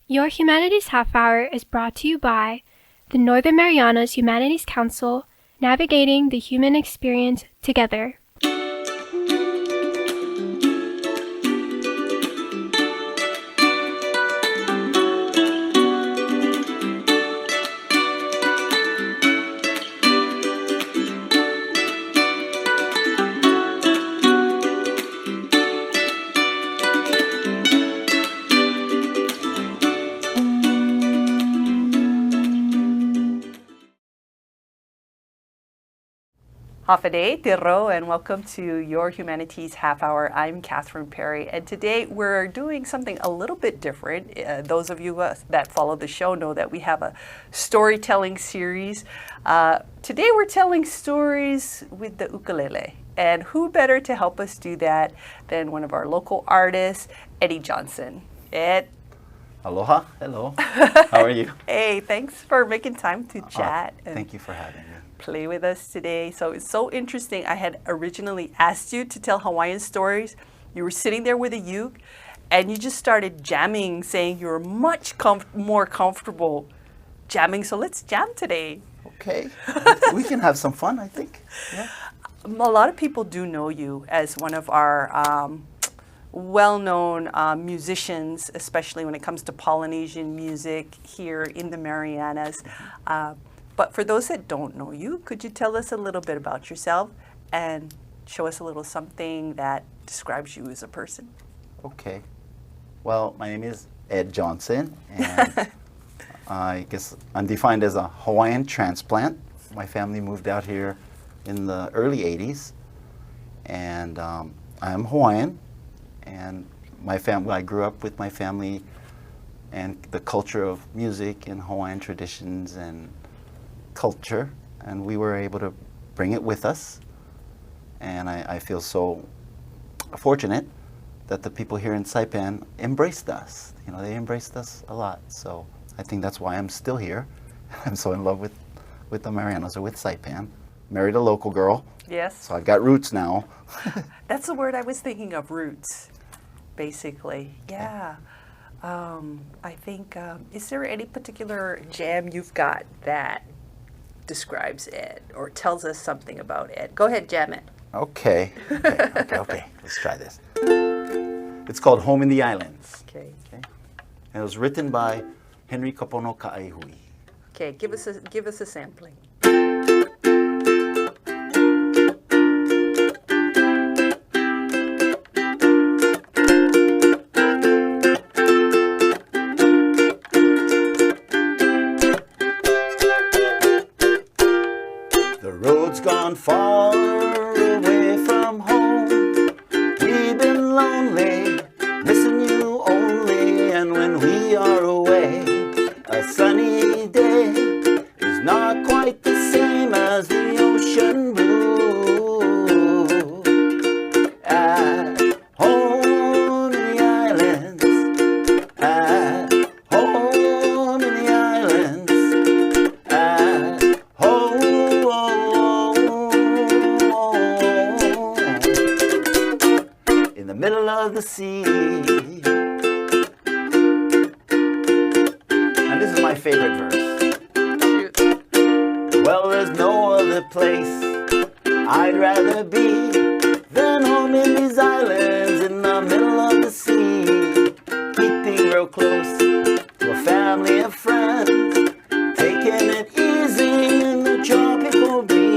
Your Humanities Half Hour is brought to you by the Northern Marianas Humanities Council, navigating the human experience together. Hafade, Tiro, and welcome to Your Humanities Half Hour. I'm Catherine Perry, and today we're doing something a little bit different. Those of you that follow the show know that we have a storytelling series. Today we're telling stories with the ukulele, and who better to help us do that than one of our local artists, Eddie Johnson. Ed. Aloha, hello. How are you? Hey, thanks for making time to chat. Thank you for having me. Play with us today. So it's so interesting. I had originally asked you to tell Hawaiian stories. You were sitting there with a uke and you just started jamming, saying you were much more comfortable jamming. So let's jam today. Okay. We can have some fun, I think. Yeah. A lot of people do know you as one of our well-known musicians, especially when it comes to Polynesian music here in the Marianas. But for those that don't know you, could you tell us a little bit about yourself and show us a little something that describes you as a person? Okay. Well, my name is Ed Johnson, and I guess I'm defined as a Hawaiian transplant. My family moved out here in the early 80s, and I'm Hawaiian, and I grew up with my family and the culture of music and Hawaiian traditions and culture, and we were able to bring it with us, and I feel so fortunate that the people here in Saipan embraced us. You know, they embraced us a lot, so I think that's why I'm still here. I'm so in love with the Marianas, or with Saipan. Married a local girl. Yes. So I've got roots now. That's the word I was thinking of, roots, basically. Yeah. I think, is there any particular jam you've got that describes Ed or tells us something about Ed? Go ahead, jam it. Okay. Let's try this. It's called Home in the Islands. Okay. And it was written by Henry Kapono Ka'aihui. Okay, give us a sampling. Gone far away from home. We've been lonely, missing you only. And when we are away, a sunny day is not quite the same as the ocean blue. At home in the islands, at home in the islands, at home. In the middle of the sea. And this is my favorite verse. Well, there's no other place I'd rather be than home in these islands in the middle of the sea, keeping real close to a family of friends, taking it easy in the tropical breezes.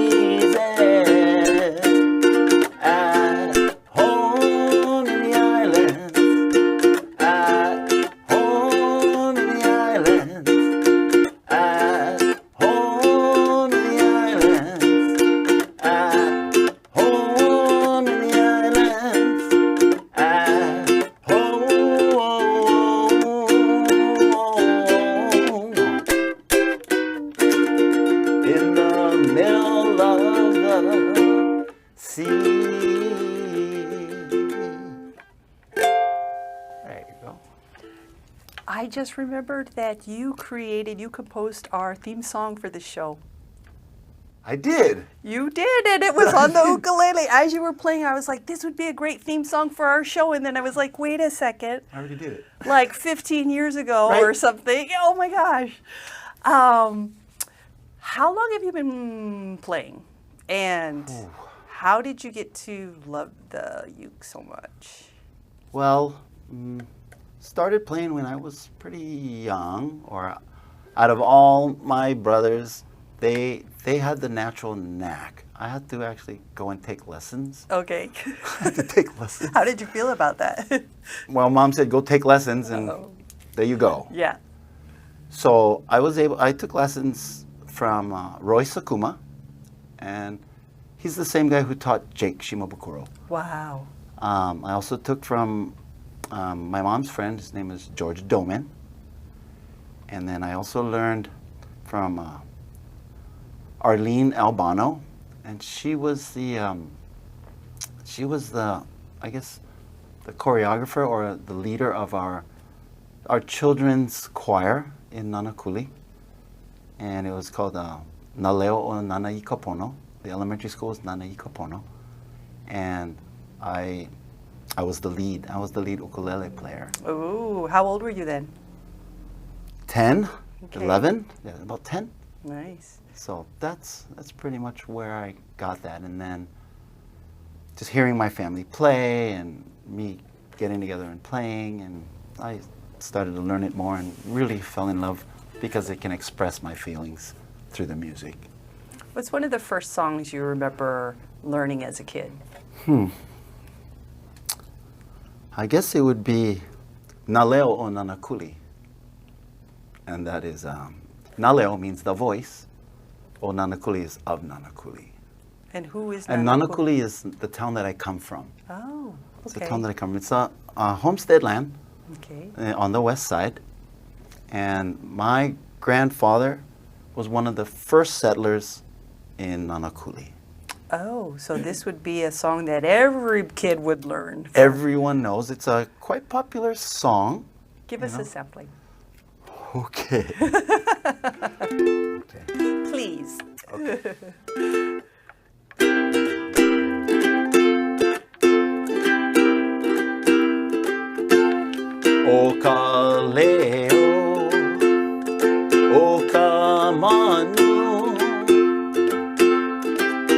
I just remembered that you composed our theme song for the show. I did. You did, and it was on the ukulele. As you were playing, I was like, this would be a great theme song for our show. And then I was like, wait a second. I already did it. Like 15 years ago Right. or something. Oh my gosh. How long have you been playing? And how did you get to love the uke so much? Well, started playing when I was pretty young, or out of all my brothers, they had the natural knack. I had to actually go and take lessons. Okay. I had to take lessons. How did you feel about that? Well, Mom said, go take lessons, and there you go. Yeah. So I took lessons from Roy Sakuma, and he's the same guy who taught Jake Shimabukuro. Wow. I also took from my mom's friend. His name is George Doman. And then I also learned from Arlene Albano, and she was the I guess the choreographer or the leader of our children's choir in Nanakuli, and it was called Naleo o Nanai Kapono. The elementary school is Nanai Kapono, and I was the lead. I was the lead ukulele player. Ooh, how old were you then? 10, Okay. 11, yeah, about 10. Nice. So that's pretty much where I got that. And then just hearing my family play and me getting together and playing, and I started to learn it more and really fell in love because it can express my feelings through the music. What's one of the first songs you remember learning as a kid? I guess it would be Naleo o Nanakuli. And that is, Naleo means the voice, o Nanakuli is of Nanakuli. And who is And Nanakuli? Nanakuli is the town that I come from. Oh, It's okay. the town that I come from. It's a homestead land Okay. on the west side. And my grandfather was one of the first settlers in Nanakuli. Oh, so this would be a song that every kid would learn. Everyone knows it's a quite popular song. Give us a sampling, Okay. please. O ka leo, o ka manu,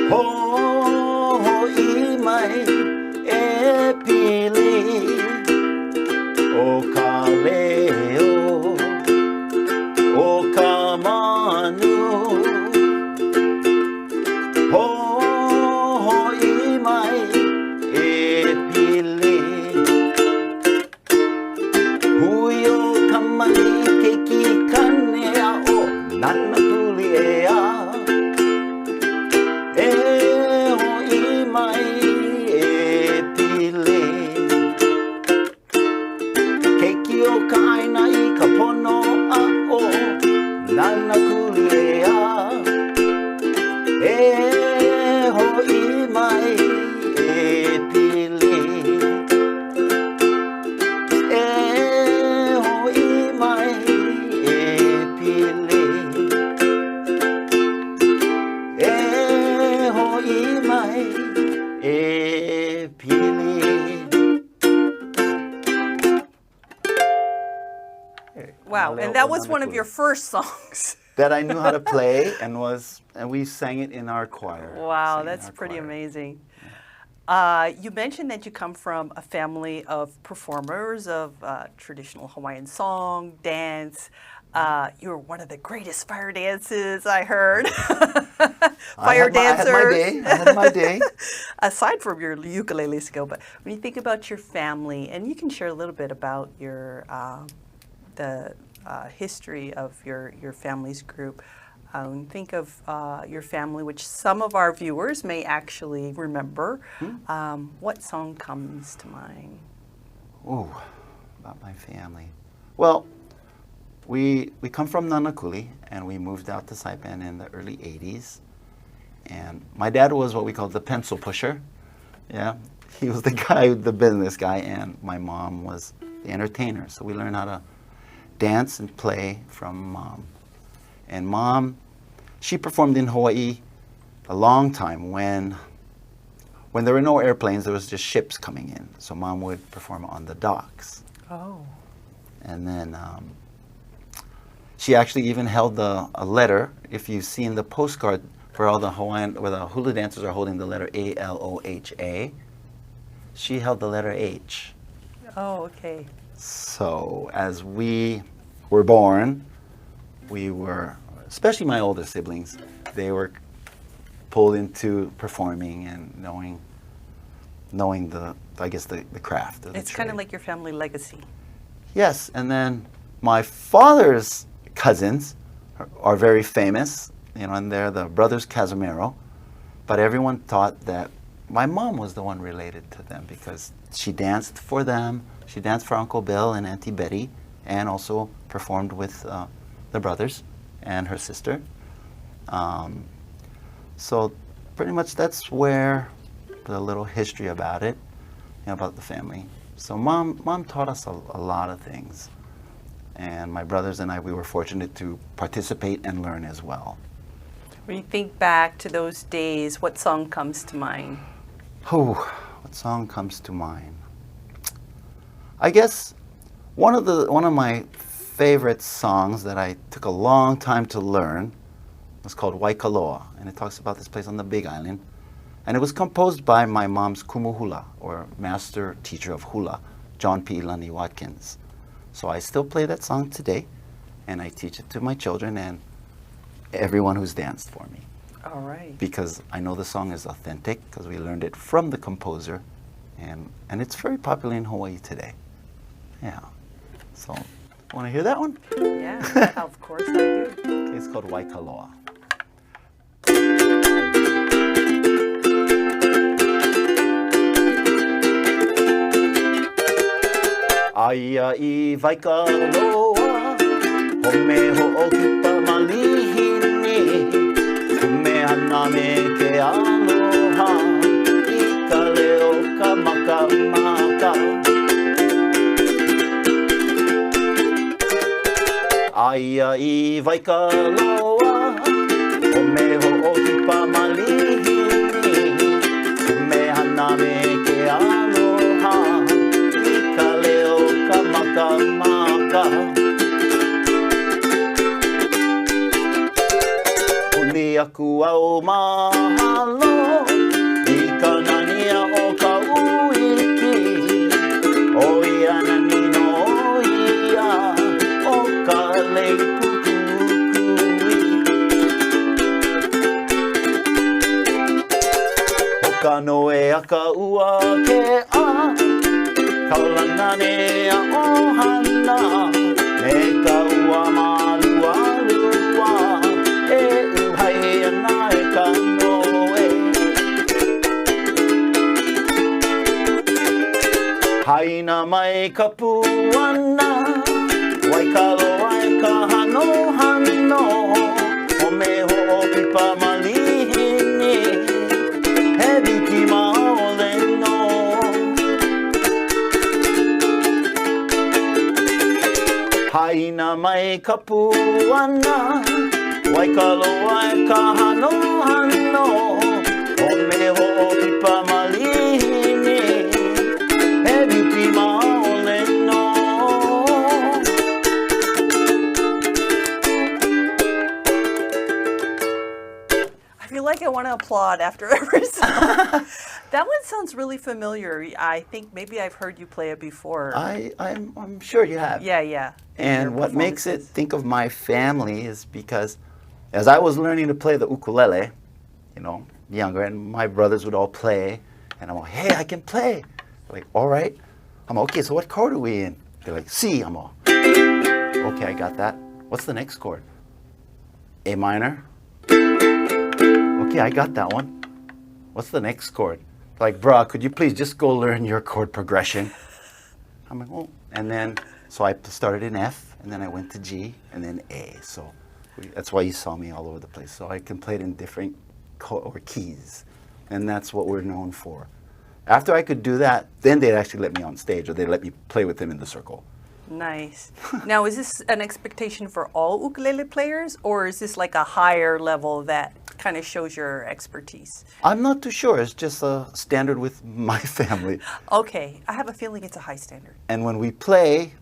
ho I mai e pili. O ka leo, o ka manu, ho I mai e pili. Huyo kamali keiki kanea o Nanakuli ea. E ho I mai e pili. Keiki o ka aina I ka pono a o Nanakuli ea. E ho I mai e pili. Wow, and that was one of your first songs. That I knew how to play, and we sang it in our choir. Wow, Sang it in that's our pretty choir. amazing. You mentioned that you come from a family of performers of traditional Hawaiian song, dance. You were one of the greatest fire dances I heard. Fire dancer. I had my day. Aside from your ukulele skill, but when you think about your family, and you can share a little bit about your the history of your family's group. Think of your family, which some of our viewers may actually remember. What song comes to mind? Ooh, about my family. Well, we come from Nanakuli, and we moved out to Saipan in the early 80s. And my dad was what we call the pencil pusher. Yeah, he was the guy, the business guy, and my mom was the entertainer. So we learned how to dance and play from Mom. And Mom, she performed in Hawaii a long time when there were no airplanes, there was just ships coming in. So Mom would perform on the docks. Oh. And then she actually even held a letter. If you've seen the postcard for all the Hawaiian, where the hula dancers are holding the letter A-L-O-H-A, she held the letter H. Oh, okay. So as we were born, we were, especially my older siblings, they were pulled into performing and knowing the, I guess, the craft of the It's kind of trade. like your family legacy. Yes, and then my father's cousins are very famous, and they're the brothers Casimiro, but everyone thought that my mom was the one related to them because she danced for them. She danced for Uncle Bill and Auntie Betty, and also performed with the brothers and her sister. So pretty much that's where the little history about it, about the family. So mom taught us a lot of things. And my brothers and I, we were fortunate to participate and learn as well. When you think back to those days, what song comes to mind? Oh, what song comes to mind? I guess one of my favorite songs that I took a long time to learn was called Waikoloa, and it talks about this place on the Big Island. And it was composed by my mom's kumuhula, or master teacher of hula, John P. Lundy Watkins. So I still play that song today, and I teach it to my children and everyone who's danced for me. All right. Because I know the song is authentic, because we learned it from the composer, and it's very popular in Hawaii today. Yeah. So, want to hear that one? Yeah, of course I do. Okay, it's called Waikoloa. Aia I Waikoloa, home ho'oki pa malihini, kume ana me ke aloha, I ka leo ka maka maka. Aia I Waikoloa, home ho'oki pa malihini, kume ana me ke aloha, I ka leo ka maka maka. Uli aku au mahalo, I ka nania o ka uiki, o ia nani no ia, o ka lei kukukui. O ka noe a ka ua ke a, kaulana ne a ohana, me ka ua malualua, e uhai ana e ka noe. Haina mai ka puana, Waikoloa e ka hano hano, o me ho'opi pa malihini, he duki maole no. Haina mai ka puana, Waikoloa e ka hano hano, o me ho'opi pa malihini, he duki maole no. I feel like I want to applaud after every song. That one sounds really familiar. I think maybe I've heard you play it before. I'm sure you have. Yeah, yeah. And Your what makes it performances. think of my family is because as I was learning to play the ukulele, younger, and my brothers would all play, and I'm like, hey, I can play. They're like, all right. I'm like, okay, so what chord are we in? They're like, C. I'm all, okay, I got that. What's the next chord? A minor. Okay, I got that one. What's the next chord? Like, bruh, could you please just go learn your chord progression? I'm like, oh. And then, so I started in F, and then I went to G, and then A. So that's why you saw me all over the place. So I can play it in different keys, and that's what we're known for. After I could do that, then they'd actually let me on stage, or they'd let me play with them in the circle. Nice. Now, is this an expectation for all ukulele players, or is this like a higher level that kind of shows your expertise? I'm not too sure. It's just a standard with my family. Okay, I have a feeling it's a high standard. And when we play,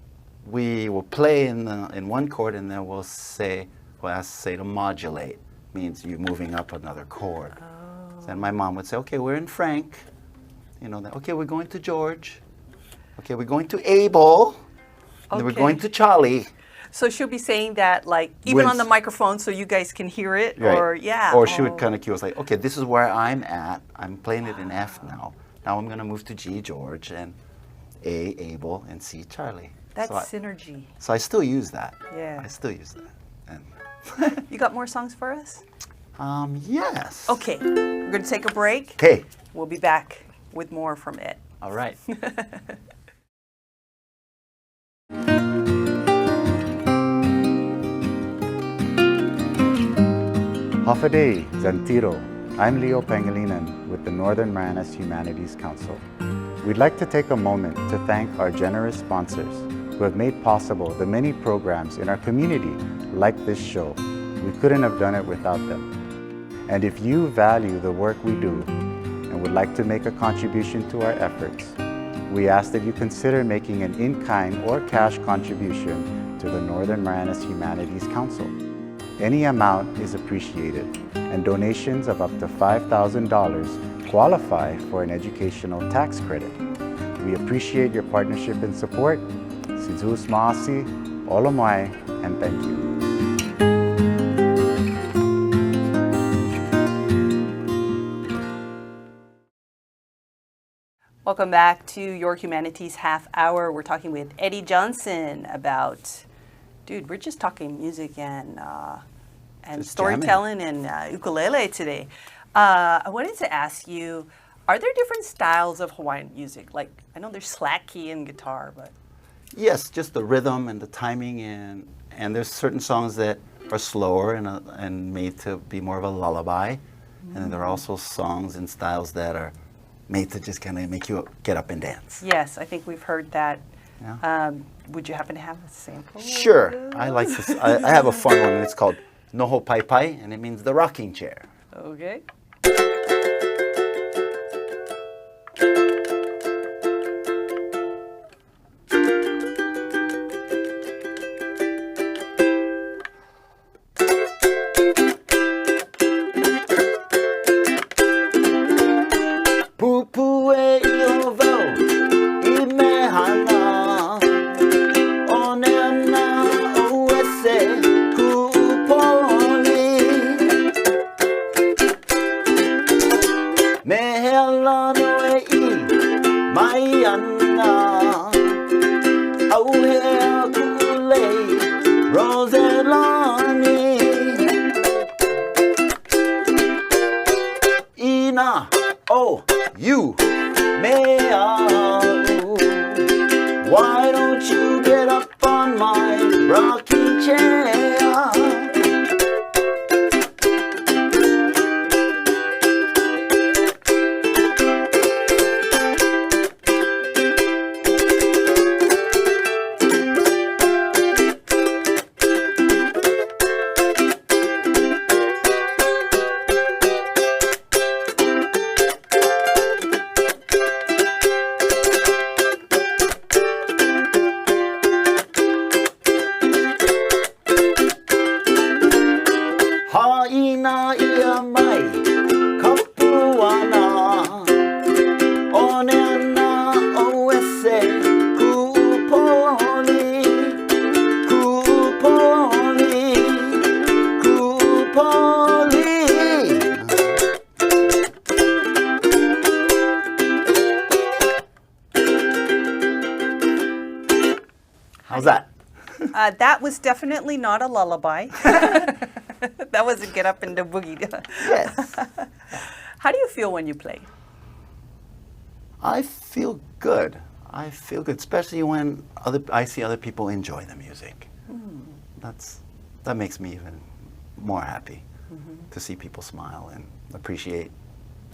we will play in one chord, and then we'll say to modulate. Means you moving up another chord. Oh. And my mom would say, okay, we're in Frank. You know, okay, we're going to George. Okay, we're going to Abel. And then we're going to Charlie. So she'll be saying that, like, even on the microphone so you guys can hear it? Right. Or, yeah. Or she would kind of cue us like, okay, this is where I'm at. I'm playing it in F now. Now I'm going to move to G, George, and A, Abel, and C, Charlie. That's synergy. So I still use that. Yeah. I still use that. And You got more songs for us? yes. Okay, we're going to take a break. Okay. We'll be back with more from Ed. All right. Hafaday, Zantiro. I'm Leo Pangilinan with the Northern Marianas Humanities Council. We'd like to take a moment to thank our generous sponsors who have made possible the many programs in our community like this show. We couldn't have done it without them. And if you value the work we do and would like to make a contribution to our efforts, we ask that you consider making an in-kind or cash contribution to the Northern Marianas Humanities Council. Any amount is appreciated, and donations of up to $5,000 qualify for an educational tax credit. We appreciate your partnership and support. Sizus Maasi, Olomai, and thank you. Welcome back to Your Humanities Half Hour. We're talking with Eddie Johnson about, dude, we're just talking music and storytelling and ukulele today. I wanted to ask you, are there different styles of Hawaiian music? Like, I know there's slack key and guitar, but... Yes, just the rhythm and the timing, and there's certain songs that are slower and made to be more of a lullaby. And then there are also songs and styles that are made to just kind of make you get up and dance. Yes, I think we've heard that. Yeah. Would you happen to have a sample? Sure. I like this. I have a fun one. It's called Noho Pai Pai, and it means the rocking chair. Okay. Why don't you get up on my rocking chair? How's that? That was definitely not a lullaby. That was a get up and the boogie. Yes. How do you feel when you play? I feel good. I feel good, especially when I see other people enjoy the music. That makes me even more happy to see people smile and appreciate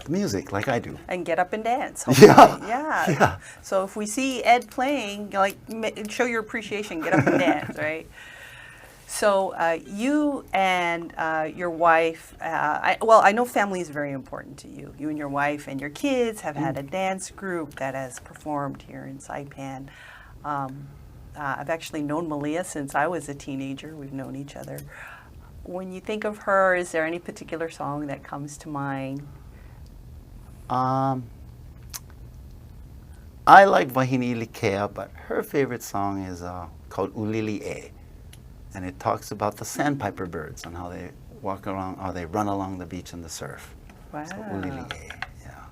the music like I do. And get up and dance. Yeah. Yeah. So if we see Ed playing, like, show your appreciation, get up and dance, right? So you and your wife, I know family is very important to you. You and your wife and your kids have had a dance group that has performed here in Saipan. I've actually known Malia since I was a teenager. We've known each other. When you think of her, is there any particular song that comes to mind? I like Wahine Likea, but her favorite song is called Ukulele. And it talks about the sandpiper birds and how they walk along, how they run along the beach in the surf. Wow. So Ukulele, yeah.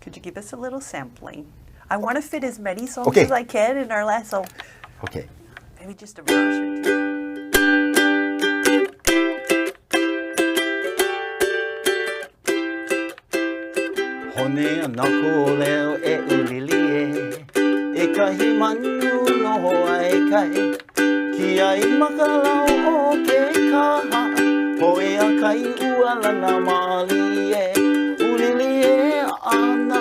Could you give us a little sampling? I want to fit as many songs as I can in our last, so Okay. maybe just a verse or two. Hone nako leo e ulili e kahi manu no hoa e kai ki ai makalau o ke kaha hoe a kai ualana mali e ulili e ana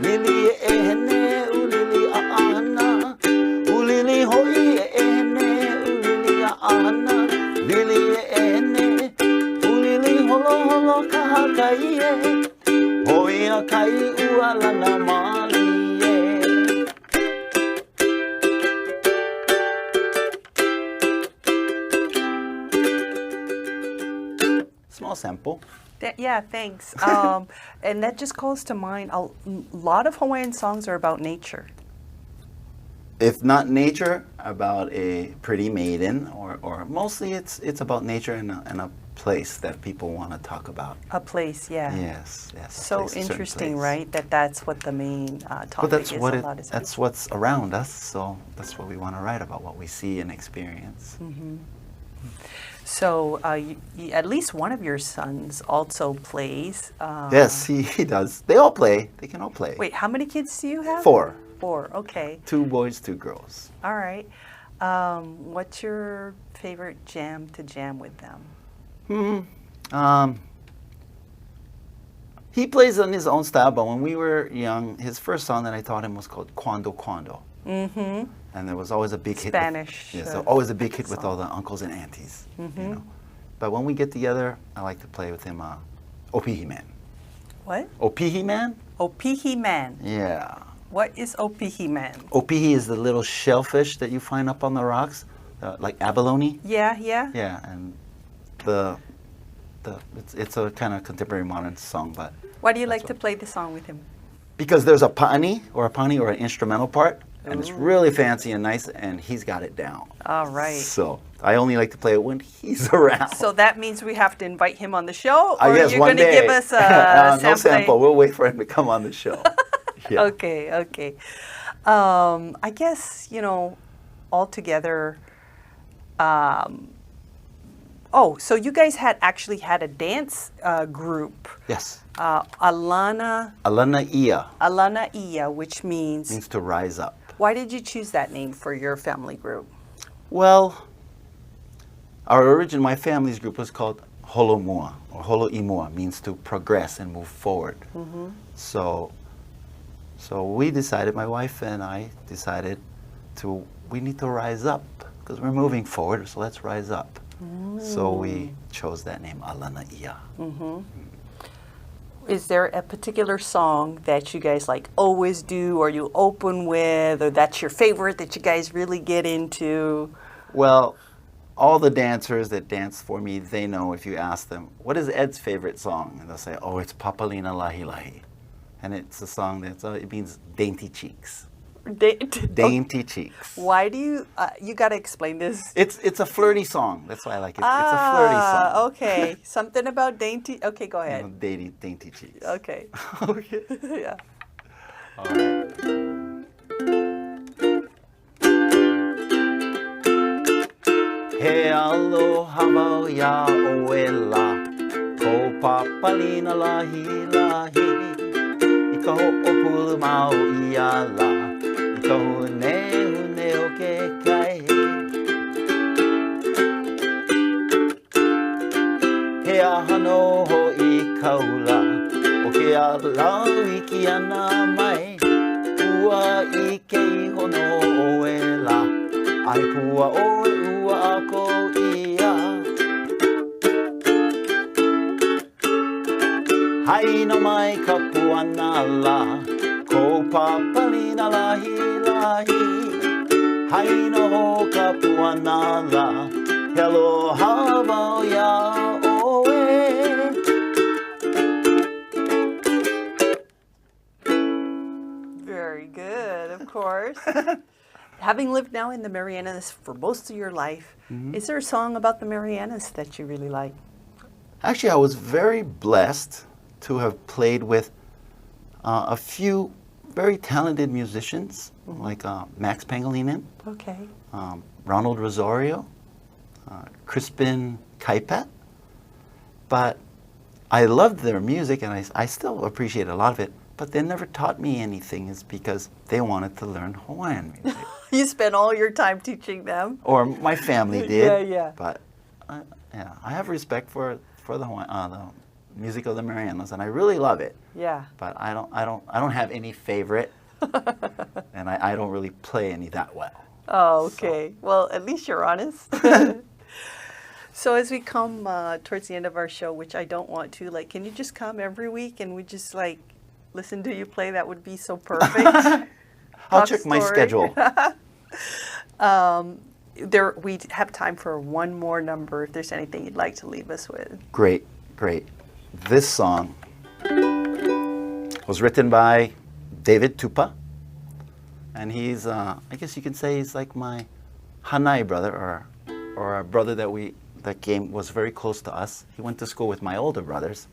lili e hene ulili a ana ulili hoi e hene ulili a ana lili e hene ulili holo holo kaha kai e hoi a kai ualana mali e. Small sample. Yeah, thanks. And that just calls to mind, a lot of Hawaiian songs are about nature. If not nature, about a pretty maiden, or mostly it's about nature and a place that people want to talk about. A place, yeah. Yes, yes. a So place, a certain interesting, place. right? That's what the main topic But that's is. what a lot is that's what's around us. So that's what we want to write about, what we see and experience. So at least one of your sons also plays. Yes, he does. They all play. They can all play. Wait, how many kids do you have? 4. 4, okay. 2 boys, 2 girls. All right. What's your favorite jam to jam with them? He plays in his own style, but when we were young, his first song that I taught him was called Quando Quando. Mm-hmm. And there was always a big hit. Spanish, Yes, always a big hit with all the uncles and aunties. You know. But when we get together, I like to play with him Opihi Man. What? Opihi Man? Opihi Man. Yeah. What is Opihi Man? Opihi is the little shellfish that you find up on the rocks, like abalone. Yeah, yeah. Yeah, and it's a kind of contemporary modern song, but Why do you like to play the song with him? because there's a pani or an instrumental part, and it's really fancy and nice, and he's got it down. All right. So I only like to play it when he's around. So that means we have to invite him on the show, I or guess you're one going to day. give us a No sampling? sample. We'll wait for him to come on the show. Yeah. Okay, okay. I guess, all together, so you guys actually had a dance group, Yes. Alana Alana Ia, which means, means to rise up. why did you choose that name for your family group? Well, my family's group was called Holomua, or Holo'imua, means to progress and move forward. So we decided, my wife and I decided we need to rise up because we're moving forward, so let's rise up. So we chose that name, Alana Ia. Is there a particular song that you guys always do, or you open with, or that's your favorite that you guys really get into? Well, all the dancers that dance for me, they know if you ask them, what is Ed's favorite song? And they'll say, oh, it's Papalina Lahi Lahi. And it's a song it means dainty cheeks. Dainty cheeks. Why do you got to explain this? It's a flirty song. That's why I like it. It's a flirty song. Okay. Something about dainty. Okay, go ahead. Dainty cheeks. Okay. Okay. Yeah. All right. He aloha wau ya oela, ko papalina lahi lahi, I ka ho'opulu mau ia la, I ka hune o ke kai. He ahano ho'i kaula, o ke alau I ki ana mai, ua I ke hono oela, ai pua o ua ako ia. Hai no mai kapuana la, ko papalina lahi lahi. Hai no ho kapuana la, hello hava ya oe. Very good, of course. Having lived now in the Marianas for most of your life, is there a song about the Marianas that you really like? Actually, I was very blessed to have played with a few very talented musicians, like Max Pangilinan, Okay. Ronald Rosario, Crispin Kaipat. But I loved their music, and I still appreciate a lot of it, but they never taught me anything, is because they wanted to learn Hawaiian music. You spent all your time teaching them. Or my family did. Yeah, yeah. But yeah, I have respect for the music of the Marianas, and I really love it. Yeah. But I don't have any favorite, and I don't really play any that well. Oh, okay. Well, at least you're honest. So as we come towards the end of our show, which I don't want to, like, can you just come every week and we just like listen to you play? That would be so perfect. I'll check my schedule. We have time for one more number if there's anything you'd like to leave us with. Great. This song was written by David Tupa, and he's, I guess you can say he's like my Hanai brother, or a brother that was very close to us. He went to school with my older brothers,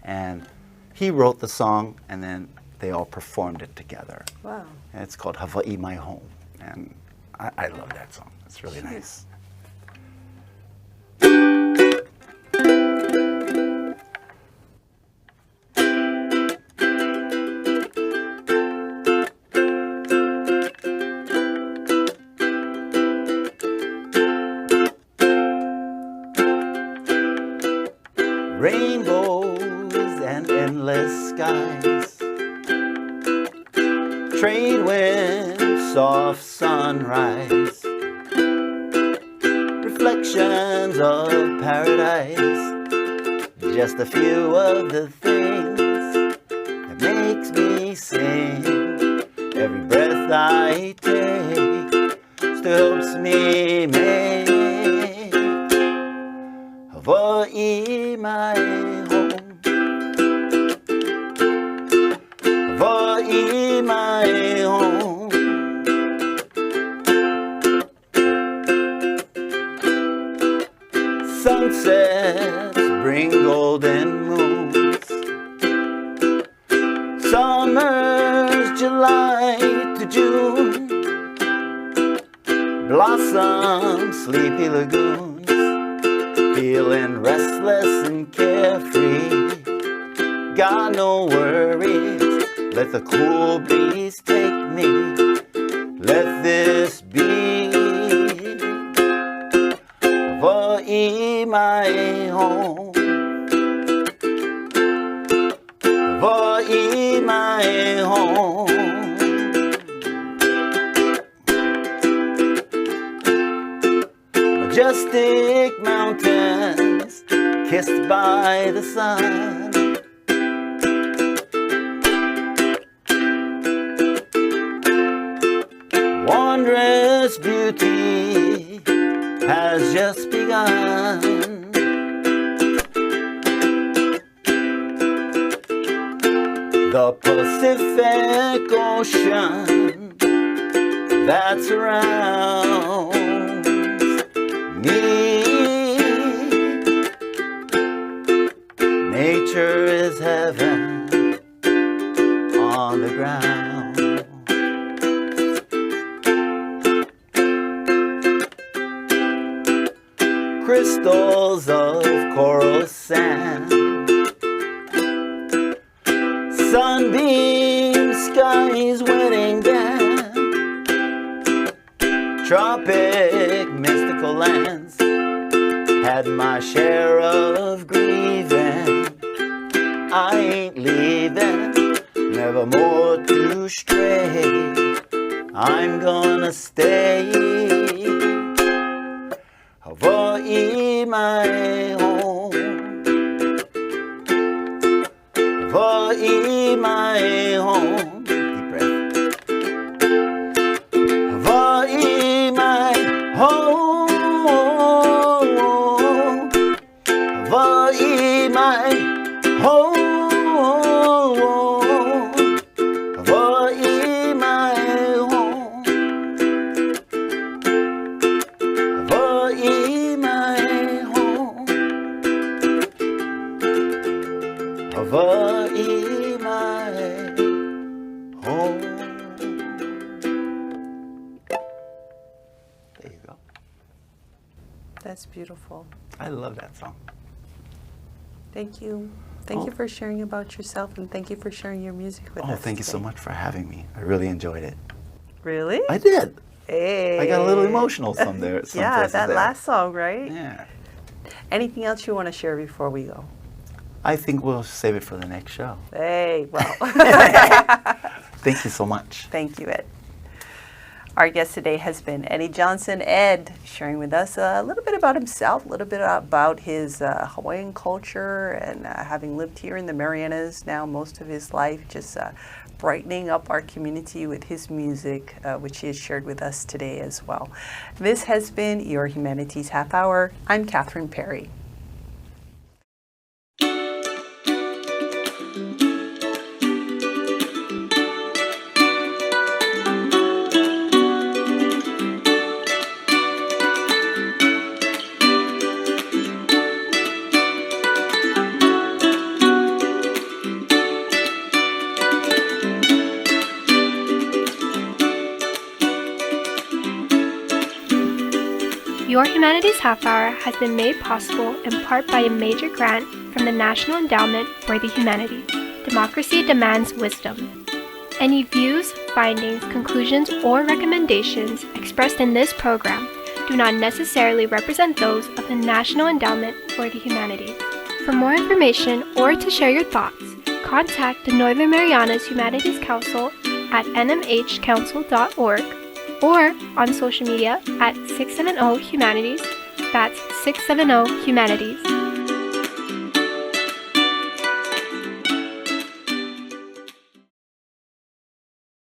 and he wrote the song, and then they all performed it together. Wow. And it's called Hawaii, My Home, and I love that song. It's really nice. Rainbows and endless skies, trade wind, soft sunrise, reflections of paradise, just a few of the things that makes me sing. Every breath I take still helps me make Hawaii my home. Hawaii my home. Sunsets bring golden moons, summers July to June, blossom sleepy lagoons, feeling restless and carefree. Got no worries, let the cool breeze take me. Let this be Hawaii my home. Hawaii my home. Majestic mountains kissed by the sun, wondrous beauty has just begun. The Pacific Ocean that surrounds me. Nature is heaven on the ground. Crystals of coral sand, sunbeam skies wedding band, tropic mystical lands. Had my share of grieving, I ain't leaving, never more to stray. I'm gonna stay. Hawaii my home. That's beautiful. I love that song. Thank you. Thank you for sharing about yourself, and thank you for sharing your music with us. Oh, thank you so much for having me. I really enjoyed it. Really? I did. Hey. I got a little emotional some places Yeah, that there. last song, right? Yeah. Anything else you want to share before we go? I think we'll save it for the next show. Hey, well. Thank you so much. Thank you, Ed. Our guest today has been Eddie Johnson. Ed sharing with us a little bit about himself, a little bit about his Hawaiian culture, and having lived here in the Marianas now most of his life, just brightening up our community with his music, which he has shared with us today as well. This has been Your Humanities Half Hour. I'm Catherine Perry. Your Humanities Half Hour has been made possible in part by a major grant from the National Endowment for the Humanities. Democracy demands wisdom. Any views, findings, conclusions, or recommendations expressed in this program do not necessarily represent those of the National Endowment for the Humanities. For more information or to share your thoughts, contact the Northern Marianas Humanities Council at nmhcouncil.org or on social media at 670 Humanities. That's 670 Humanities.